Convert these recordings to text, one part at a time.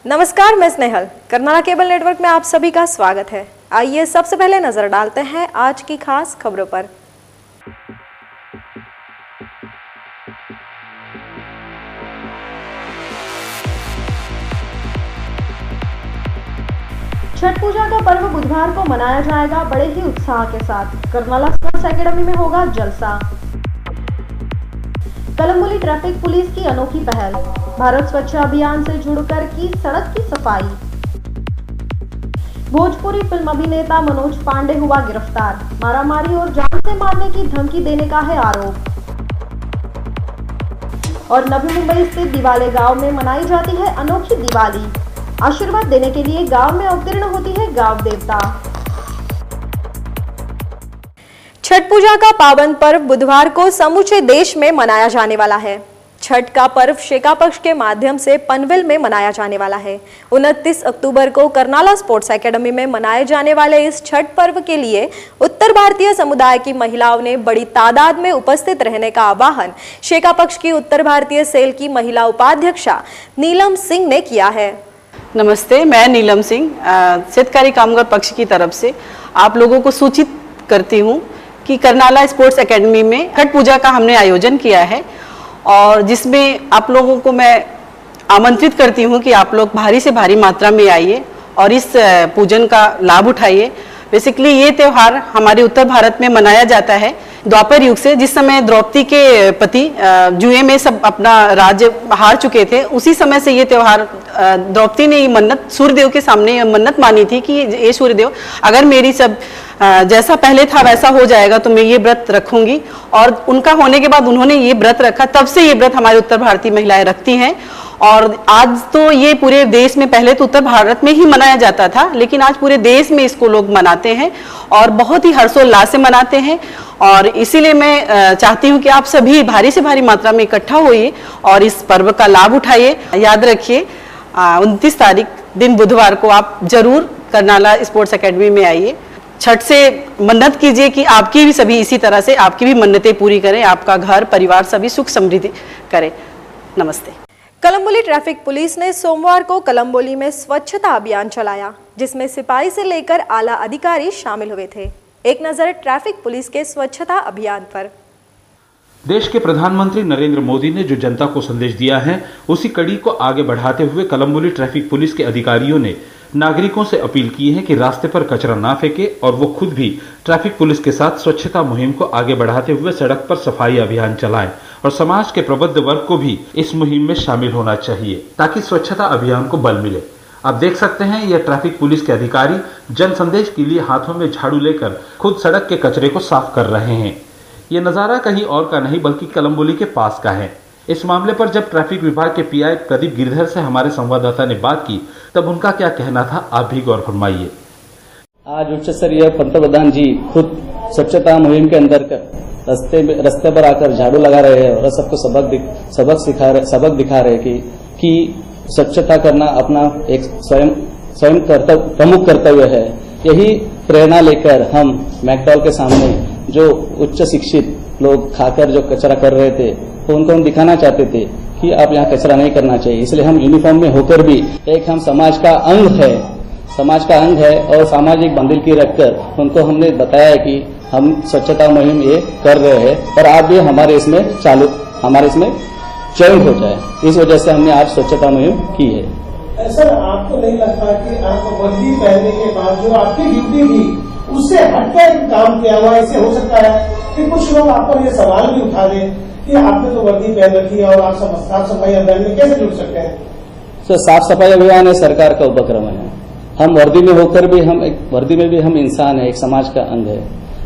नमस्कार, मैं Snehal. Karnala cable network में आप सभी का स्वागत है। आइए सबसे पहले नजर डालते हैं आज की खास खबरों पर। छठ पूजा का पर्व बुधवार को मनाया जाएगा बड़े ही उत्साह के साथ। कर्नाला स्पोर्ट्स एकेडमी में होगा जलसा। कलम्बोली ट्रैफिक पुलिस की अनोखी पहल, भारत स्वच्छ अभियान से जुड़कर की सड़क की सफाई। भोजपुरी फिल्म अभिनेता मनोज पांडे हुआ गिरफ्तार, मारामारी और जान से मारने की धमकी देने का है आरोप। और नवी मुंबई स्थित दिवाले गांव में मनाई जाती है अनोखी दिवाली। आशीर्वाद देने के लिए गांव में अवतीर्ण होती है गांव देवता। छठ पूजा का पावन पर्व बुधवार को समूचे देश में मनाया जाने वाला है। छठ का पर्व शेका पक्ष के माध्यम से पनवेल में मनाया जाने वाला है। 29 अक्टूबर को कर्नाला स्पोर्ट्स एकेडमी में मनाए जाने वाले इस छठ पर्व के लिए उत्तर भारतीय समुदाय की महिलाओं ने बड़ी तादाद में उपस्थित रहने का आह्वान शेका पक्ष की उत्तर भारतीय सेल की महिला उपाध्यक्षा नीलम सिंह ने किया है। नमस्ते, मैं नीलम सिंह शेतकारी कामगार पक्ष की तरफ से आप लोगों को सूचित करती हूँ कि कर्नाला स्पोर्ट्स एकेडमी में छठ पूजा का हमने आयोजन किया है और जिसमें आप लोगों को मैं आमंत्रित करती हूँ कि आप लोग भारी से भारी मात्रा में आइए और इस पूजन का लाभ उठाइए। बेसिकली ये त्यौहार हमारे उत्तर भारत में मनाया जाता है द्वापर युग से, जिस समय द्रौपदी के पति जुए में सब अपना राज्य हार चुके थे। उसी समय से ये त्यौहार द्रौपदी ने मन्नत सूर्यदेव के सामने मन्नत मानी थी कि ये सूर्यदेव, अगर मेरी सब जैसा पहले था वैसा हो जाएगा तो मैं ये व्रत रखूंगी। और उनका होने के बाद उन्होंने ये व्रत रखा, तब से ये व्रत हमारी उत्तर भारतीय महिलाएं रखती हैं। और आज तो ये पूरे देश में, पहले तो उत्तर भारत में ही मनाया जाता था, लेकिन आज पूरे देश में इसको लोग मनाते हैं और बहुत ही हर्षोल्लास से मनाते हैं। और इसीलिए मैं चाहती हूँ कि आप सभी भारी से भारी मात्रा में इकट्ठा होइए और इस पर्व का लाभ उठाइए। याद रखिए 29 तारीख दिन बुधवार को आप जरूर कर्नाला स्पोर्ट्स एकेडमी में आइए। छठ से मन्नत कीजिए कि आपकी भी सभी इसी तरह से आपकी भी मन्नतें पूरी करें, आपका घर परिवार सभी सुख समृद्धि करे। नमस्ते। कलम्बोली ट्रैफिक पुलिस ने सोमवार को कलम्बोली में स्वच्छता अभियान चलाया, जिसमें सिपाही से लेकर आला अधिकारी शामिल हुए थे। एक नजर ट्रैफिक पुलिस के स्वच्छता अभियान पर। देश के प्रधानमंत्री नरेंद्र मोदी ने जो जनता को संदेश दिया है, उसी कड़ी को आगे बढ़ाते हुए कलम्बोली ट्रैफिक पुलिस के अधिकारियों ने नागरिकों से अपील की है कि रास्ते पर कचरा ना फेंके और वो खुद भी ट्रैफिक पुलिस के साथ स्वच्छता मुहिम को आगे बढ़ाते हुए सड़क पर सफाई अभियान चलाएं और समाज के प्रबुद्ध वर्ग को भी इस मुहिम में शामिल होना चाहिए ताकि स्वच्छता अभियान को बल मिले। आप देख सकते हैं यह ट्रैफिक पुलिस के अधिकारी जन संदेश के लिए हाथों में झाड़ू लेकर खुद सड़क के कचरे को साफ कर रहे हैं। ये नजारा कहीं और का नहीं बल्कि कलम्बोली के पास का है। इस मामले पर जब ट्रैफिक विभाग के पीआई प्रदीप गिरधर से हमारे संवाददाता ने बात की, तब उनका क्या कहना था, आप भी गौर फरमाइए। आज उच्च स्तरीय पंतप्रधान जी खुद स्वच्छता मुहिम के अंदर रास्ते पर आकर झाड़ू लगा रहे हैं और सबको सबक दिखा रहे कि स्वच्छता करना अपना एक स्वयं प्रमुख कर्तव्य है। यही प्रेरणा लेकर हम मैकडॉल के सामने जो उच्च शिक्षित लोग खाकर जो कचरा कर रहे थे, तो उनको हम दिखाना चाहते थे कि आप यहाँ कचरा नहीं करना चाहिए। इसलिए हम यूनिफॉर्म में होकर भी एक हम समाज का अंग है और सामाजिक बांधिलकी रखकर उनको हमने बताया है कि हम स्वच्छता मुहिम ये कर रहे हैं और आप भी हमारे इसमें ज्वाइन हो जाए। इस वजह से हमने आज स्वच्छता मुहिम की है। सर, आपको नहीं लगता कि आप वर्दी पहनने के बाद जो आपकी ड्यूटी थी उससे हटकर काम किया हुआ? इससे हो सकता है कि कुछ लोग आप पर ये सवाल भी उठा दें कि आपने तो वर्दी पहन रखी है और आप साफ सफाई अभियान में कैसे जुड़ सकते हैं? सर, साफ सफाई अभियान है सरकार का उपक्रम है। हम वर्दी में होकर भी वर्दी में भी हम इंसान है, एक समाज का अंग है।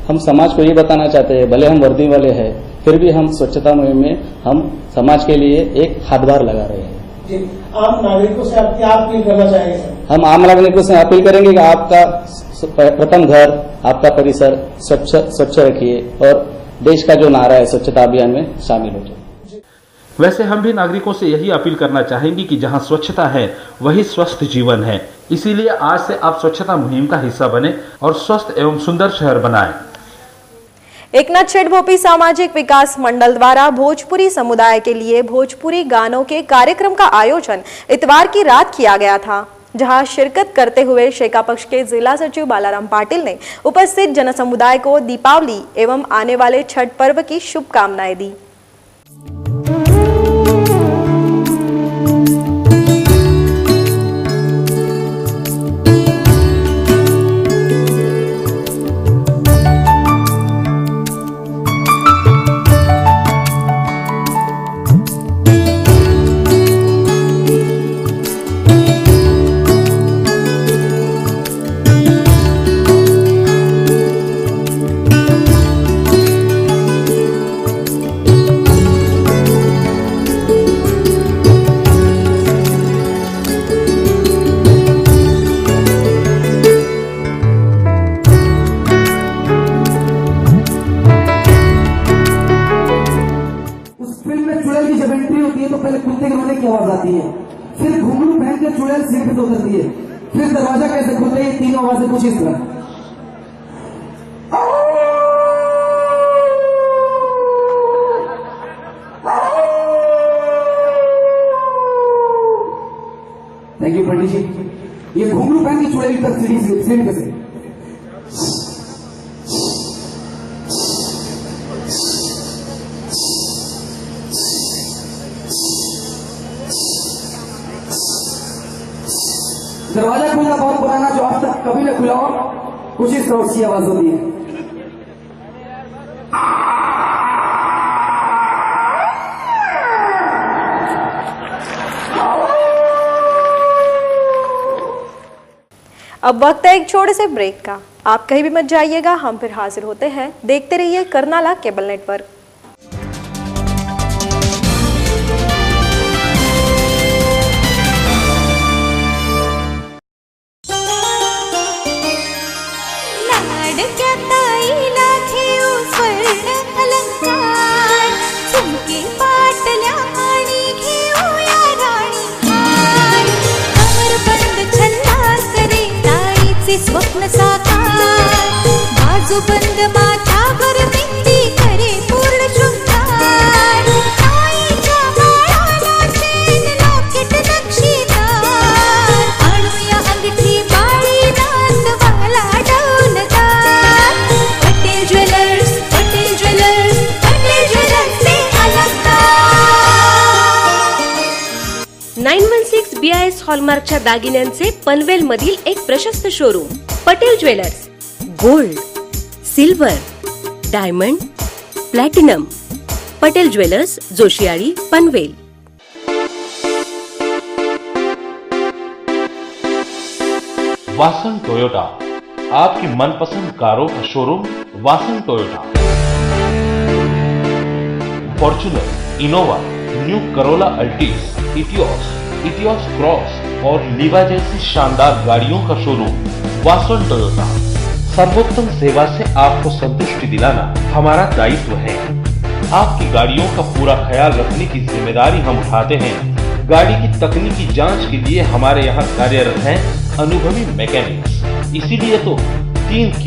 हम समाज को ये बताना चाहते हैं, भले हम वर्दी वाले हैं फिर भी हम स्वच्छता मुहिम में हम समाज के लिए एक हाथभार लगा रहे हैं। आम नागरिकों से आप क्या अपील करना चाहेंगे सर? हम आम नागरिकों से अपील करेंगे कि आपका प्रथम घर, आपका परिसर स्वच्छ रखिए और देश का जो नारा है स्वच्छता अभियान में शामिल हो जाए। वैसे हम भी नागरिकों से यही अपील करना चाहेंगे कि जहां स्वच्छता है वही स्वस्थ जीवन है। इसीलिए आज से आप स्वच्छता मुहिम का हिस्सा बने और स्वस्थ एवं सुंदर शहर बनाएं। एकनाथ शेठ भोपी सामाजिक विकास मंडल द्वारा भोजपुरी समुदाय के लिए भोजपुरी गानों के कार्यक्रम का आयोजन इतवार की रात किया गया था, जहां शिरकत करते हुए शेका पक्ष के जिला सचिव बालाराम पाटिल ने उपस्थित जनसमुदाय को दीपावली एवं आने वाले छठ पर्व की शुभकामनाएं दी। फिर घुंघरू पहन के चुड़ैल सीट पे उतरती है, फिर दरवाजा कैसे खुलता है, ये तीनों आवाजें कुछ इस तरह। थैंक यू पंडित जी। ये घुंघरू पहन के चुड़ैल तक सीढ़ी पे से दरवाजा खुलना बहुत पुराना, जो आज तक कभी न खुला हो, कुछ इस तरह की आवाज होती है। अब वक्त है एक छोटे से ब्रेक का। आप कहीं भी मत जाइएगा, हम फिर हाजिर होते हैं। देखते रहिए कर्नाला केबल नेटवर्क। स्वप्न साकार बाजूबंद माथ्यावर मेहंदी करे पूर्ण शृंगार आईच्या बाळाला चेन लॉकेट नक्षीदार आणूया अंगठी बाळी नांदवाला डौलदार Patel jewellers Patel jewellers Patel jewellers से अलंकार 916 BIS हॉलमार्कच्या दागिन्यांचे पनवेल मधील एक प्रशस्त showroom Patel jewellers. Gold, silver, diamond, platinum. Patel jewellers, जोशियाळी, पनवेल। वासन टोयोटा, आपकी मनपसंद कारों का showroom Vasan Toyota. Fortuner, Innova, new Corolla Altis, Etios Cross और लीवा जैसी शानदार गाड़ियों का शोरूम वासन टोयोटा। सर्वोत्तम सेवा से आपको संतुष्टि दिलाना हमारा दायित्व है। आपकी गाड़ियों का पूरा ख्याल रखने की जिम्मेदारी हम उठाते हैं। गाड़ी की तकनीकी जांच के लिए हमारे यहाँ कार्यरत हैं अनुभवी मैकेनिक्स। इसीलिए तो 3Q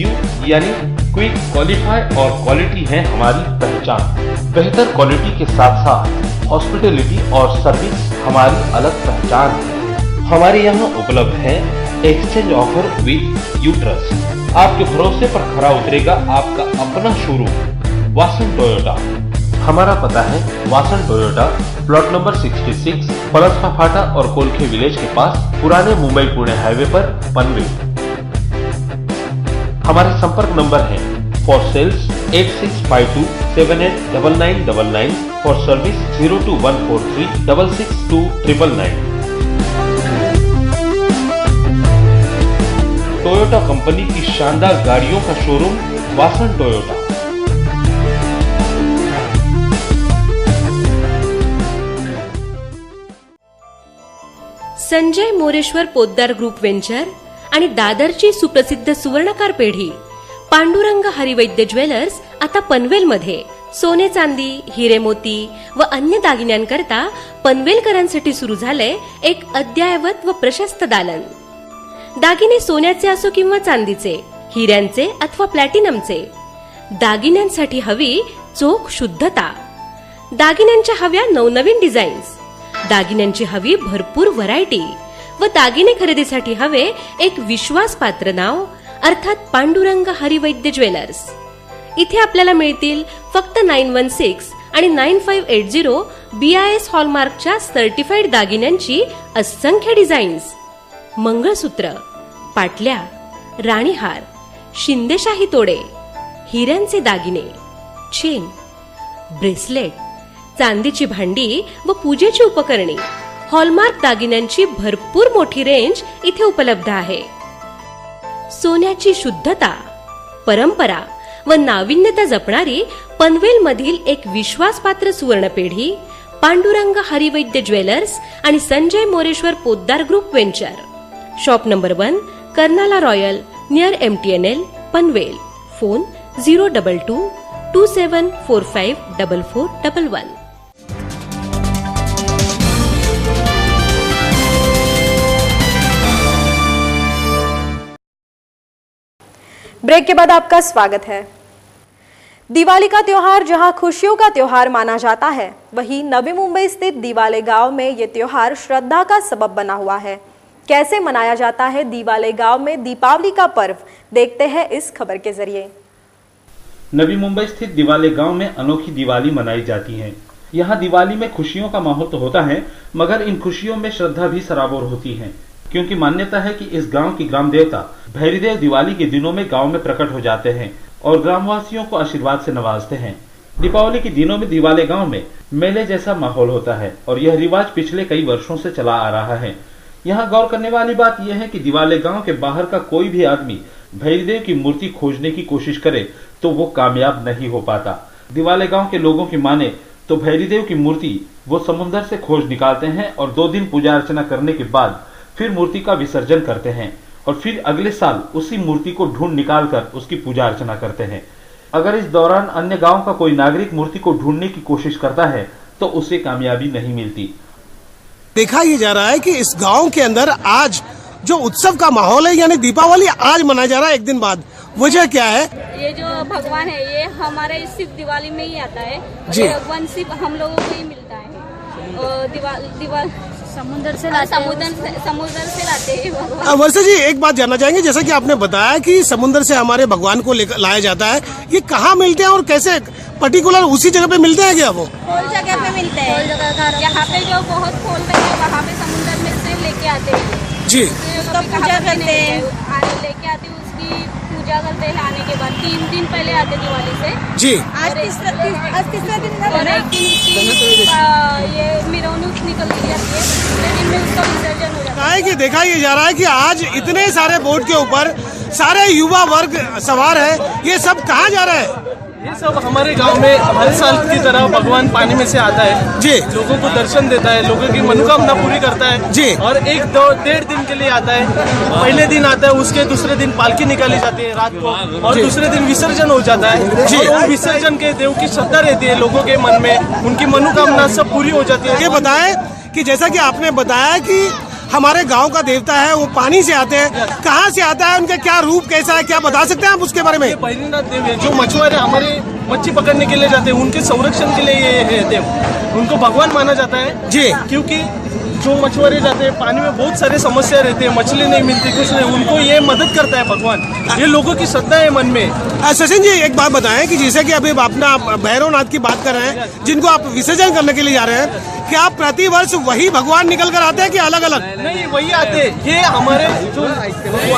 यानी क्विक, क्वालिफाई और क्वालिटी है हमारी पहचान। बेहतर क्वालिटी के साथ साथ हॉस्पिटलिटी और सर्विस हमारी अलग पहचान है। हमारे यहाँ उपलब्ध है एक्सचेंज ऑफर विद यूट्रस। आपके भरोसे पर खरा उतरेगा आपका अपना शोरूम वासन टोयोटा। हमारा पता है वासन टोयोटा, प्लॉट नंबर 66, पलसपा फाटा और कोलखे विलेज के पास, पुराने मुंबई पुणे हाईवे पर, पनवेल। हमारे संपर्क नंबर है for sales 8652789999, for service 02143662999। Toyota company की शानदार गाड़ियों का showroom Vasan Toyota. Sanjay Moreshwar Poddar group venture आणि दादरची सुप्रसिद्ध सुवर्णकार पेढी पांडुरंग हरिवैद्य ज्वेलर्स आता पनवेलमध्ये सोने चांदी, हिरे मोती व अन्य दागिन्यांकरता पनवेलकरांसाठी सुरू झाले एक अद्ययावत व प्रशस्त दालन। दागिने सोन्याचे असो किंवा चांदीचे, हिऱ्यांचे अथवा प्लॅटिनमचे, दागिन्यांसाठी हवी चोख शुद्धता, दागिन्यांच्या हव्या नवनवीन डिझाईन्स, दागिन्यांची हवी भरपूर व्हरायटी व दागिने खरेदीसाठी हवे एक विश्वासपात्र नाव अर्थात पांडुरंग हरिवैद्य ज्वेलर्स. इथे आपल्याला मिळतील फक्त 916 आणि 9580 BIS हॉलमार्कच्या सर्टिफाईड दागिन्यांची असंख्य डिझाईन्स, मंगळसूत्र, पाटल्या, राणीहार, शिंदेशाही तोडे, हिऱ्यांचे दागिने, चेन, ब्रेसलेट, चांदीची भांडी व पूजेची उपकरणे, हॉलमार्क दागिन्यांची भरपूर मोठी रेंज इथे उपलब्ध आहे. सोन्याची शुद्धता, परंपरा व नाविन्यता जपणारी पनवेलमधील एक विश्वासपात्र सुवर्णपेढी पांडुरंग हरिवैद्य ज्वेलर्स आणि Sanjay Moreshwar Poddar group venture. Shop number 1, Karnala royal, near MTNL, Panvel. Phone 022-2745-4411. Break के बाद आपका स्वागत है. दिवाली का त्योहार जहां खुशियों का त्योहार माना जाता है, वहीं नवी मुंबई स्थित दिवाले गांव में ये त्योहार श्रद्धा का सबब बना हुआ है. कैसे मनाया जाता है दिवाले गांव में दीपावली का पर्व, देखते हैं इस खबर के जरिए. नवी मुंबई स्थित दिवाले गांव में अनोखी दिवाली मनाई जाती है. यहाँ दिवाली में खुशियों का माहौल तो होता है, मगर इन खुशियों में श्रद्धा भी सराबोर होती है, क्योंकि मान्यता है कि इस गांव की ग्राम देवता भैरीदेव दिवाली के दिनों में गांव में प्रकट हो जाते हैं और ग्रामवासियों को आशीर्वाद से नवाजते हैं. दीपावली के दिनों में दिवाले गांव में मेले जैसा माहौल होता है और यह रिवाज पिछले कई वर्षों से चला आ रहा है. यहाँ गौर करने वाली बात यह है कि दिवाले गांव के बाहर का कोई भी आदमी भैरीदेव की मूर्ति खोजने की कोशिश करे तो वो कामयाब नहीं हो पाता. दिवाले गांव के लोगों की माने तो भैरीदेव की मूर्ति वो समुद्र से खोज निकालते हैं और 2 दिन पूजा अर्चना करने के बाद फिर मूर्ति का विसर्जन करते हैं और फिर अगले साल उसी मूर्ति को ढूंढ निकाल कर उसकी पूजा अर्चना करते हैं. अगर इस दौरान अन्य गांव का कोई नागरिक मूर्ति को ढूंढने की कोशिश करता है तो उसे कामयाबी नहीं मिलती. देखा ये जा रहा है कि इस गांव के अंदर आज जो उत्सव का माहौल है, यानी दीपावली आज मनाया जा रहा है 1 दिन बाद. वजह क्या है? ये जो भगवान है ये हमारे सिर्फ दिवाली में ही आता है जी. ये भगवान सिर्फ हम लोगों को ही मिलता है. दिवाली समुद्र से लाते हैं भगवान. वर्षा जी, एक बात जानना चाहेंगे, जैसा कि आपने बताया कि समुद्र से हमारे भगवान को लाया जाता है, ये कहाँ मिलते हैं और कैसे? पर्टिकुलर उसी जगह पे मिलते हैं क्या? वो खोल जगह पे मिलते हैं. यहाँ पे जो बहुत खोलते हैं वहाँ पे समुद्र में से लेके आते हैं जी. उसका पूजा करते हैं, लेके आते हैं, उसकी पूजा करते हैं. आने के बाद 3 दिन पहले आते दिवाली से जी. आज तीसरा दिन और एक दिन ये मिरौनुक निकल जाती है. दूसरे दिन में उसका विसर्जन हो जाता है कि देखा ये जा रहा है कि आज इतने सारे बोट के ऊपर सारे युवा वर्ग सवार है, ये सब कहाँ जा रहे हैं? ये सब हमारे गांव में हर साल की तरह भगवान पानी में से आता है जी. लोगों को दर्शन देता है, लोगों की मनोकामना पूरी करता है जी. और 1-2-1.5 दिन के लिए आता है. पहले दिन आता है, उसके दूसरे दिन पालकी निकाली जाती है रात को और दूसरे दिन विसर्जन हो जाता है जी. और वो विसर्जन के देव की श्रद्धा रहती है लोगों के मन में, उनकी मनोकामना सब पूरी हो जाती है. ये बताएं कि जैसा कि आपने बताया कि हमारे गांव का देवता है वो पानी से आते हैं, कहाँ से आता है, उनका क्या रूप कैसा है, क्या बता सकते हैं आप उसके बारे में? भैरीनाथ देव है, जो मछुआरे हमारे मच्छी पकड़ने के लिए जाते हैं, उनके संरक्षण के लिए ये है देव. उनको भगवान माना जाता है जी, क्योंकि जो मछुआरे जाते हैं पानी में बहुत सारे समस्या रहते हैं, मछली नहीं मिलती, कुछ नहीं, उनको ये मदद करता है भगवान. ये लोगों की श्रद्धा है मन में. सचिन जी, एक बात बताएं कि जैसे कि अभी अपना भैरवनाथ की बात कर रहे हैं, जिनको आप विसर्जन करने के लिए जा रहे हैं, क्या आप प्रति वर्ष वही भगवान निकल कर आते हैं कि अलग अलग? नहीं, वही आते हैं. ये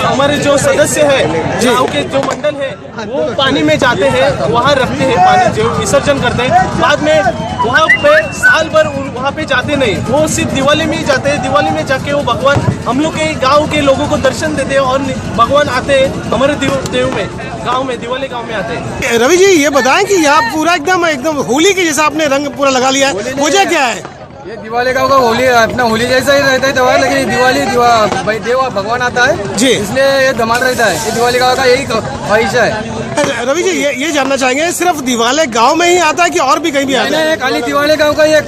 हमारे जो सदस्य है गाँव के जो मंडल है वो पानी में जाते हैं, वहाँ रखते हैं पानी, जो विसर्जन करते हैं. बाद में वहाँ पे साल भर वहाँ पे जाते नहीं, वो सिर्फ दिवाली में ही जाते हैं. दिवाली में जाके वो भगवान हम लोग के गाँव के लोगों को दर्शन देते हैं और भगवान आते हैं हमारे देव में, गाँव में, दिवाली गाँव में आते हैं. रवि जी, ये बताएं कि यहाँ पूरा एकदम होली के जैसा आपने रंग पूरा लगा लिया है, वजह क्या है? ये दिवाली गाँव का होली अपना होली जैसा ही रहता है त्योहार, लेकिन दिवाली देव भगवान आता है जी, इसलिए ये धमाल रहता है. ये दिवाली गाँव का यही ख्वाहिश है. रवि जी, ये जानना चाहेंगे, सिर्फ दिवाले गांव में ही आता है कि और भी कहीं भी आता है? नहीं, खाली दिवाली गाँव का ये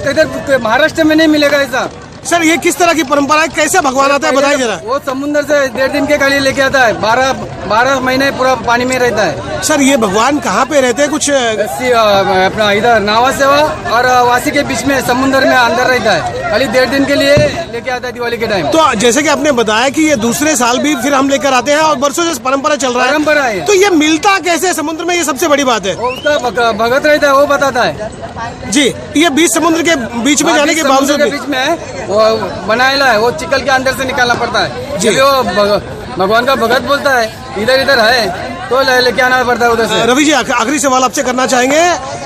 महाराष्ट्र में नहीं मिलेगा ऐसा. सर ये किस तरह की परंपरा है, कैसे भगवान आता है, बताइए जरा। वो समुद्र से 1.5 दिन के खाली लेके आता है, 12 महीने पूरा पानी में रहता है। सर ये भगवान कहाँ पे रहते हैं, कुछ अपना इधर नावा सेवा और वासी के बीच में समुद्र में अंदर रहता है, खाली 1.5 दिन के लिए लेके आता है दिवाली के टाइम। तो जैसे कि आपने बताया कि ये दूसरे साल भी फिर हम लेकर आते हैं और बरसों से परंपरा चल रहा है। परंपरा है। तो ये मिलता कैसे समुद्र में, ये सबसे बड़ी बात है। वो उसका भगत रहता है, वो बताता है जी। ये बीच समुद्र के बीच में जाने के बावजूद बीच में वो बनाया है, वो चिकल के अंदर से निकालना पड़ता है। जब वो भगवान का भगत बोलता है इधर इधर है तो लेके आना पड़ता है उधर से। रवि जी आखिरी सवाल आपसे करना चाहेंगे,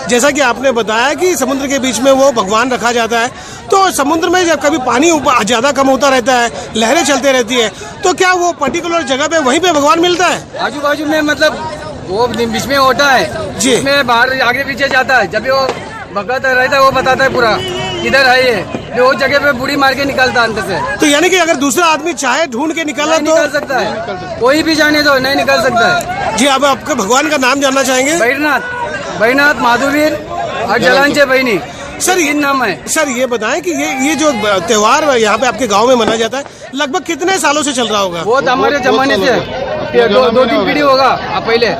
जैसा कि आपने बताया कि समुद्र के बीच में वो भगवान रखा जाता है, तो समुद्र में जब कभी पानी ज्यादा कम होता रहता है, लहरें चलते रहती है, तो क्या वो पर्टिकुलर जगह पे वहीं पे भगवान मिलता है? आजू बाजू में मतलब वो बीच में होता है जी, इसमें बाहर आगे पीछे जाता है, जब वो भगत रहता है वो बताता है पूरा किधर है ये, जो वो जगह पे बुड़ी मार के निकालता है अंदर से। तो यानी कि अगर दूसरा आदमी चाहे ढूंढ के निकालना तो निकाल सकता है, कोई भी जाने तो नहीं निकाल सकता है जी। अब आपके भगवान का नाम जानना चाहेंगे? बैरनाथ माधुवीर और जलांचे बहनी, सर ये नाम है। सर ये बताएं कि ये जो त्योहार यहाँ पे आपके गांव में मनाया जाता है, लगभग कितने सालों से चल रहा होगा? वो हमारे जमाने से 2-3 पीढ़ी होगा पहले।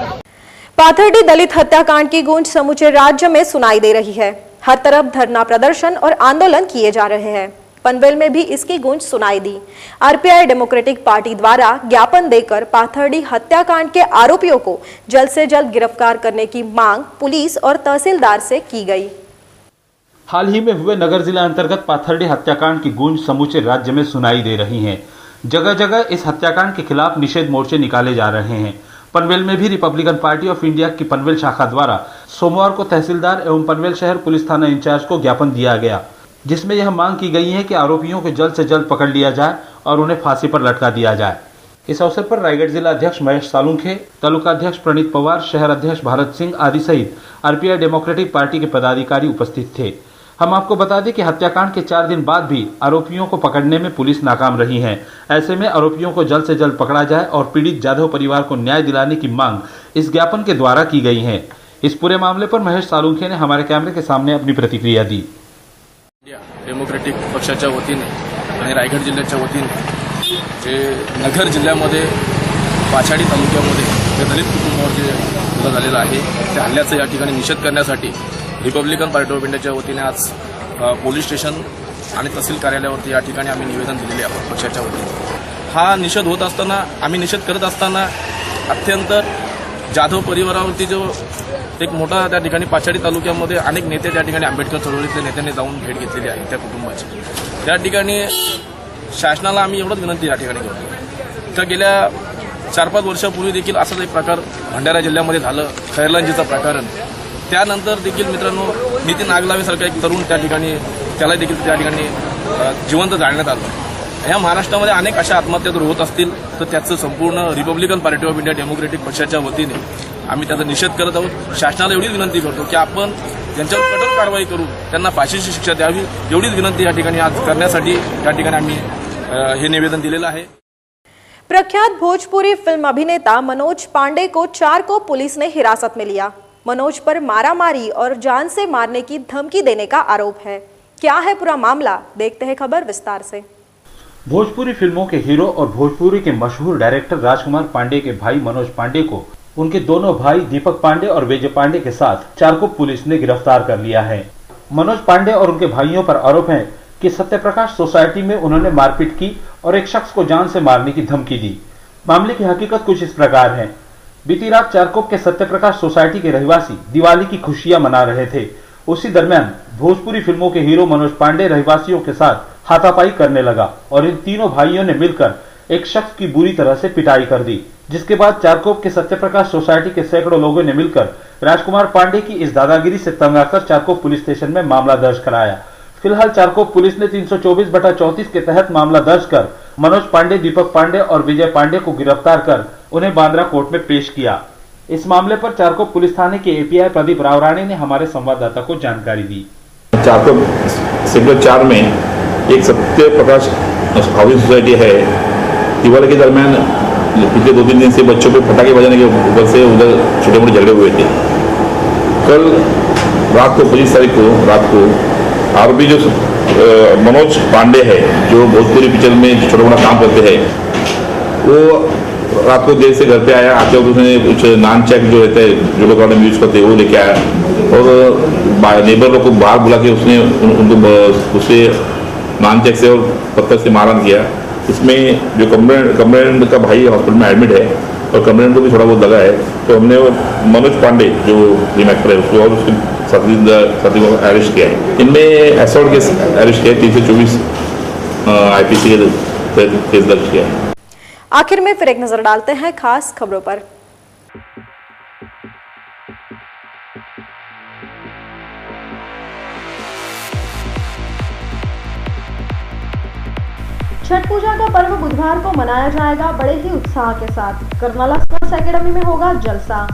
पाथर्डी दलित हत्याकांड की गूंज समूचे राज्य में सुनाई दे रही है। हर तरफ धरना प्रदर्शन और आंदोलन किए जा रहे हैं। पनवेल में भी इसकी गूंज सुनाई दी। आरपीआई डेमोक्रेटिक पार्टी द्वारा ज्ञापन देकर पाथर्डी हत्याकांड के आरोपियों को जल्द से जल्द गिरफ्तार करने की मांग पुलिस और तहसीलदार से की गई। हाल ही में हुए नगर जिला अंतर्गत पाथर्डी हत्याकांड की गूंज समूचे राज्य में सुनाई दे रही है। जगह जगह इस हत्याकांड के खिलाफ निषेध मोर्चे निकाले जा रहे हैं। पनवेल में भी रिपब्लिकन पार्टी ऑफ इंडिया की पनवेल शाखा द्वारा सोमवार को तहसीलदार एवं पनवेल शहर पुलिस थाना इंचार्ज को ज्ञापन दिया गया, जिसमें यह मांग की गई है कि आरोपियों को जल्द से जल्द पकड़ लिया जाए और उन्हें फांसी पर लटका दिया जाए। इस अवसर पर रायगढ़ जिला अध्यक्ष महेश सालुंखे, तालुका अध्यक्ष प्रणीत पवार, शहर अध्यक्ष भारत सिंह आदि सहित आरपीआई डेमोक्रेटिक पार्टी के पदाधिकारी उपस्थित थे। हम आपको बता दें कि हत्याकांड के 4 दिन बाद भी आरोपियों को पकड़ने में पुलिस नाकाम रही है। ऐसे में आरोपियों को जल्द से जल्द पकड़ा जाए और पीड़ित जाधव परिवार को न्याय दिलाने की मांग इस ज्ञापन के द्वारा की गई है। इस पूरे मामले पर महेश सालुंखे ने हमारे कैमरे के सामने अपनी प्रतिक्रिया दी। डेमोक्रेटिक पक्षाच्या वतीने आणि रायगड जिल्ह्याच्या वतीने जे नगर जिल्ह्यामध्ये पाछाडी तालुक्यामध्ये जे दलित कुटुंबावर जे हल्ला झालेला आहे त्या हल्ल्याचा या ठिकाणी निषेध करण्यासाठी रिपब्लिकन पार्टी ऑफ इंडियाच्या वतीने आज पोलीस स्टेशन आणि तहसील कार्यालयावरती या ठिकाणी आम्ही निवेदन दिलेले आहोत पक्षाच्या वतीने। हा निषेध होत असताना आम्ही निषेध करत असताना अत्यंत जाधव परिवारावरती जो एक मोठा त्या ठिकाणी पाछाडी तालुक्यामध्ये अनेक नेते त्या ठिकाणी आंबेडकर चळवळीतल्या नेत्यांनी जाऊन भेट घेतलेली आहे त्या कुटुंबाची। त्या ठिकाणी शासनाला आम्ही एवढंच विनंती या ठिकाणी करतो का गेल्या 4-5 वर्षापूर्वी देखील असाच एक प्रकार भंडारा जिल्ह्यामध्ये झालं, खैरलांजीचं प्रकरण। त्यानंतर देखील मित्रांनो नितीन नागलावेसारखा एक तरुण त्या ठिकाणी त्याला देखील त्या ठिकाणी जिवंत जाळण्यात आलं। या महाराष्ट्रामध्ये अनेक अशा आत्महत्या जर होत असतील तर त्याचं संपूर्ण Republican party of India democratic पक्षाच्या वतीने आम्ही त्याचा निषेध करत आहोत। शासनाला एवढीच विनंती करतो की आपण त्यांच्यावर कठोर कारवाई करून त्यांना फाशीची शिक्षा द्यावी, एवढीच विनंती या ठिकाणी आज करण्यासाठी या ठिकाणी आम्ही हे निवेदन दिलेलं आहे। प्रख्यात भोजपुरी फिल्म अभिनेता मनोज पांडे को 4 को पुलिस ने हिरासत में लिया। मनोज पर मारामारी और जान से मारने की धमकी देने का आरोप है। क्या है पूरा मामला, देखते हैं खबर विस्तार से। भोजपुरी फिल्मों के हीरो और भोजपुरी के मशहूर डायरेक्टर राजकुमार पांडे के भाई मनोज पांडे को उनके दोनों भाई दीपक पांडे और विजय पांडे के साथ 4 को पुलिस ने गिरफ्तार कर लिया है। मनोज पांडे और उनके भाइयों पर आरोप है कि सत्यप्रकाश सोसाइटी में उन्होंने मारपीट की और एक शख्स को जान से मारने की धमकी दी। मामले की हकीकत कुछ इस प्रकार है। बीती रात चारकोप के सत्यप्रकाश सोसाइटी के रहवासी दिवाली की खुशियां मना रहे थे। उसी दरमियान भोजपुरी फिल्मों के हीरो मनोज पांडे रहवासियों के साथ हाथापाई करने लगा और इन तीनों भाइयों ने मिलकर एक शख्स की बुरी तरह से पिटाई कर दी, जिसके बाद चारकोप के सत्यप्रकाश सोसाइटी के सैकड़ों लोगों ने मिलकर राजकुमार पांडे की इस दादागिरी से तंग आकर चारकोप पुलिस स्टेशन में मामला दर्ज कराया। फिलहाल चारकोप पुलिस ने 324/34 के तहत मामला दर्ज कर मनोज पांडे, दीपक पांडे और विजय पांडे को गिरफ्तार कर उन्हें बांद्रा कोर्ट में पेश किया। इस मामले पर चारकोप पुलिस थाने के एपीआई प्रदीप रावराणी ने हमारे संवाददाता को जानकारी दी। चारकोप सेक्टर 4 में एक सत्य प्रकाश हाउसिंग सोसाइटी है। दिवाली के दरमियान पिछले 2-3 दिन से बच्चों पे पटाखे बजाने के ऊपर से उधर छोटे मोटे झगड़े हुए थे। कल रात को 25 तारीख को रात को आरोपी जो मनोज पांडे है, जो भोजपुरी पिक्चर में छोटा मोटा काम करते हैं, वो रात को देर से घर पे आया। आते वक्त उसने कुछ नान चेक जो रहते हैं, जो लोग यूज करते हैं, वो लेके आया और नेबर लोग को बाहर बुला के उसने उनको उससे नान चेक से और पत्थर से मारहान किया। इसमें जो कमरेंट का भाई हॉस्पिटल में एडमिट है और कमरेंट को भी थोड़ा बहुत लगा है, तो हमने मनोज पांडे जो फिल्म एक्टर है उसको और उसके साथी को अरेस्ट किया है। इनमें असॉल्ट केस अरेस्ट किया है, 324 IPC के केस दर्ज किया है। आखिर में फिर एक नजर डालते हैं खास खबरों पर। छठ पूजा का पर्व बुधवार को मनाया जाएगा बड़े ही उत्साह के साथ। कर्नाला स्पोर्ट्स एकेडमी में होगा जलसा।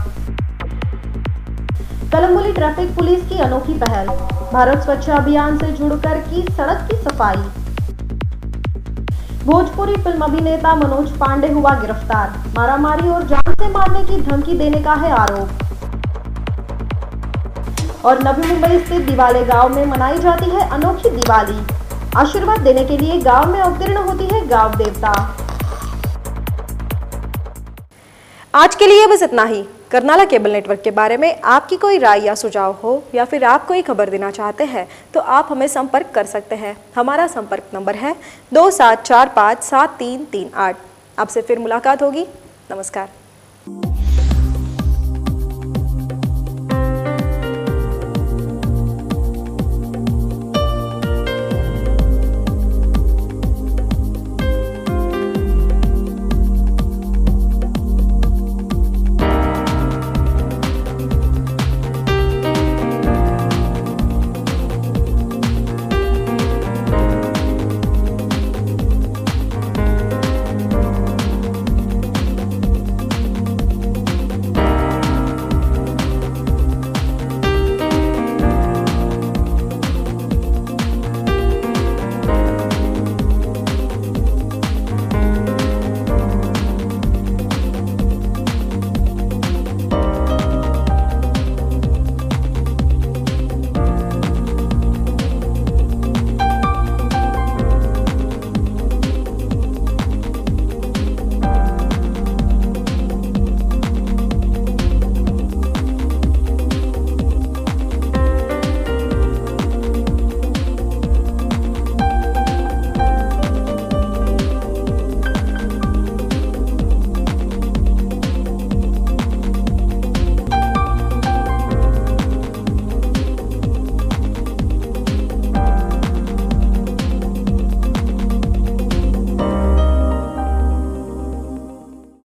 कलमबुली ट्रैफिक पुलिस की अनोखी पहल, भारत स्वच्छ अभियान से जुड़कर की सड़क की सफाई। भोजपुरी फिल्म अभिनेता मनोज पांडे हुआ गिरफ्तार, मारामारी और जान से मारने की धमकी देने का है आरोप। और नवी मुंबई स्थित दिवाले गांव में मनाई जाती है अनोखी दिवाली। आशीर्वाद देने के लिए गांव में अवतीर्ण होती है गांव देवता। आज के लिए बस इतना ही। कर्नाला केबल नेटवर्क के बारे में आपकी कोई राय या सुझाव हो या फिर आप कोई खबर देना चाहते हैं तो आप हमें संपर्क कर सकते हैं। हमारा संपर्क नंबर है 27457338। आपसे फिर मुलाकात होगी। नमस्कार।